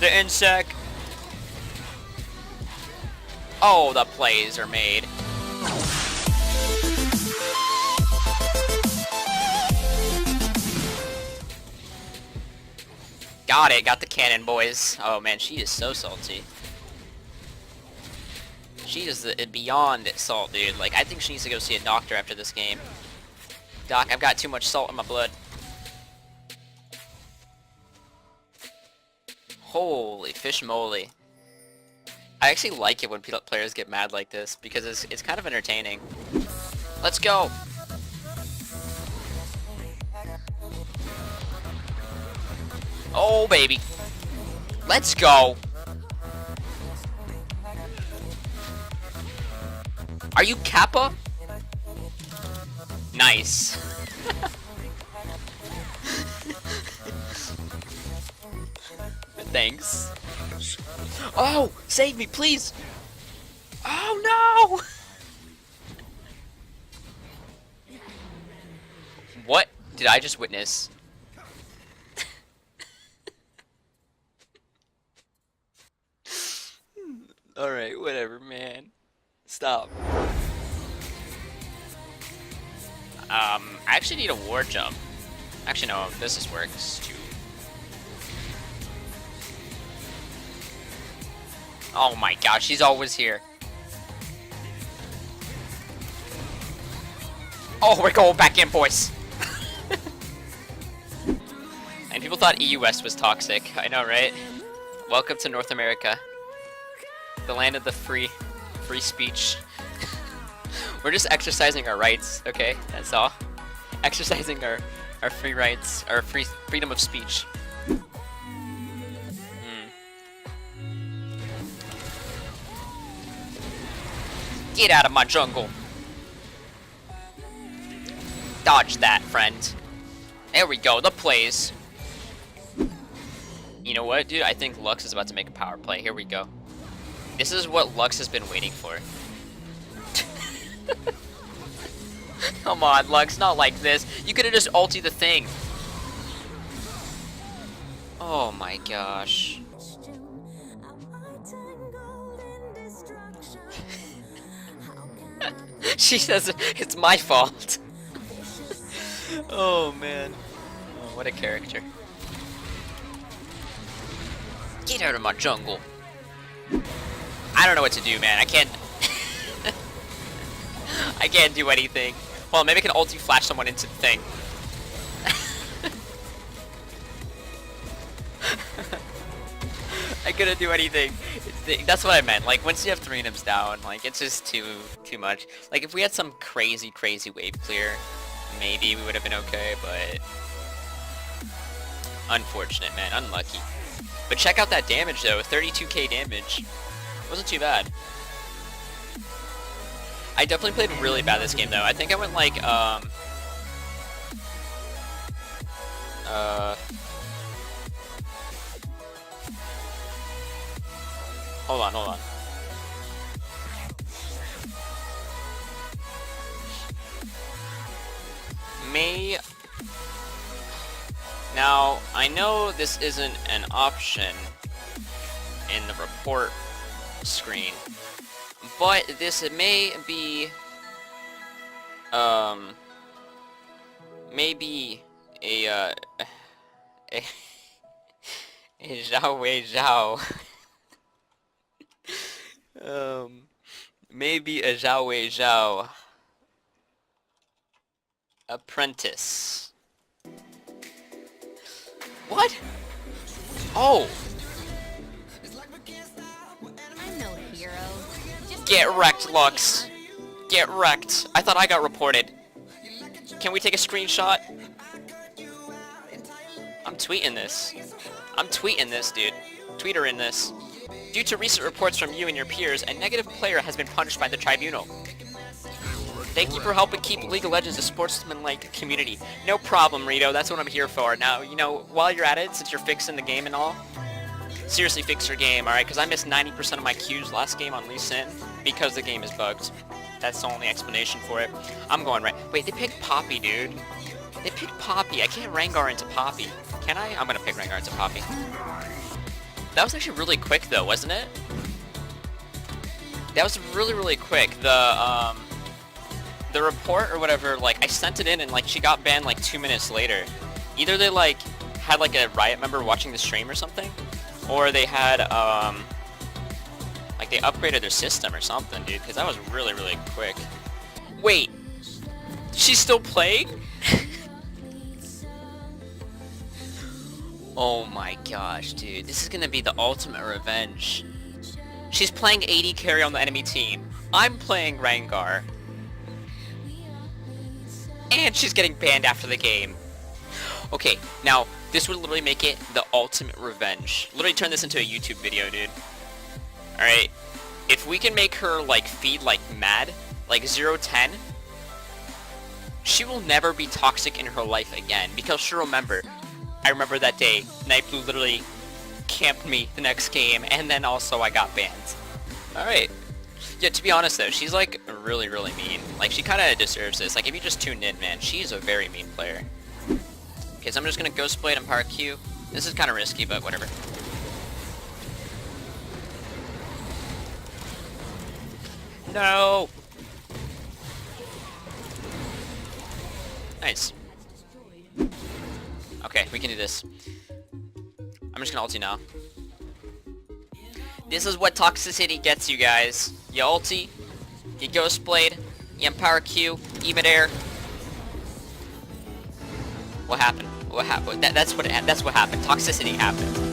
The insect. Oh, the plays are made. Got it. Got the cannon, boys. Oh, man. She is so salty. She is beyond salt, dude. Like, I think she needs to go see a doctor after this game. Doc, I've got too much salt in my blood. Holy fish moly. I actually like it when players get mad like this because it's kind of entertaining. Let's go! Oh, baby. Let's go! Are you Kappa? Nice. Thanks. Oh, save me, please. Oh, no. What did I just witness? Alright, whatever, man. Stop. I actually need a war jump. Actually, no, this works too. Oh my gosh, she's always here. Oh, we're going back in, boys. And people thought EUS was toxic. I know, right? Welcome to North America. The land of the free speech. We're just exercising our rights, okay? That's all. Exercising our free rights, our freedom of speech. Get out of my jungle. Dodge that, friend. There we go, the plays. You know what, dude? I think Lux is about to make a power play. Here we go. This is what Lux has been waiting for. Come on, Lux, not like this. You could have just ultied the thing. Oh my gosh. She says it's my fault. Oh man. Oh, what a character. Get out of my jungle. I don't know what to do, man. I can't I can't do anything. Well, maybe I can ulti flash someone into the thing. I couldn't do anything. That's what I meant. Like, once you have 3 items down, like, it's just too much. Like, if we had some crazy wave clear, maybe we would have been okay, but unfortunate, man. Unlucky. But check out that damage, though. 32k damage. Wasn't too bad. I definitely played really bad this game, though. I think I went, like, hold on. Now, I know this isn't an option in the report screen, but this may be, maybe a Zhao Wei Zhao. Maybe a Zhao Wei Zhao apprentice. What? Oh! I'm no hero. Get wrecked, Lux. Get wrecked. I thought I got reported. Can we take a screenshot? I'm tweeting this. I'm tweeting this, dude. Tweet her in this. Due to recent reports from you and your peers, a negative player has been punished by the tribunal. Thank you for helping keep League of Legends a sportsman-like community. No problem, Rito. That's what I'm here for. Now, you know, while you're at it, since you're fixing the game and all, seriously fix your game, alright? Because I missed 90% of my Qs last game on Lee Sin because the game is bugged. That's the only explanation for it. I'm going right. Wait, they picked Poppy, dude. They picked Poppy. I can't Rengar into Poppy. Can I? I'm going to pick Rengar into Poppy. That was actually really quick though, wasn't it? That was really, really quick. The report or whatever, like, I sent it in and, like, she got banned, like, 2 minutes later. Either they, like, had, like, a Riot member watching the stream or something, or they had, like, they upgraded their system or something, dude, because that was really, really quick. Wait, she's still playing? Oh my gosh, dude, this is gonna be the ultimate revenge. She's playing AD carry on the enemy team. I'm playing Rengar. And she's getting banned after the game. Okay, now, this would literally make it the ultimate revenge. Literally turn this into a YouTube video, dude. Alright, if we can make her, like, feed like mad, like 0-10, she will never be toxic in her life again. Because she'll remember, I remember that day, Nightblue literally camped me the next game, and then also I got banned. Alright. Yeah, to be honest though, she's like really, really mean. Like, she kind of deserves this. Like, if you just tuned in, man, she's a very mean player. Okay, so I'm just gonna Ghost Blade and Power Q. This is kind of risky, but whatever. No! Nice. Okay, we can do this. I'm just gonna ulti now. This is what toxicity gets you guys. You ulti, you Ghost Blade, you Empower Q, you midair. What happened? What happened? That's what happened. Toxicity happened.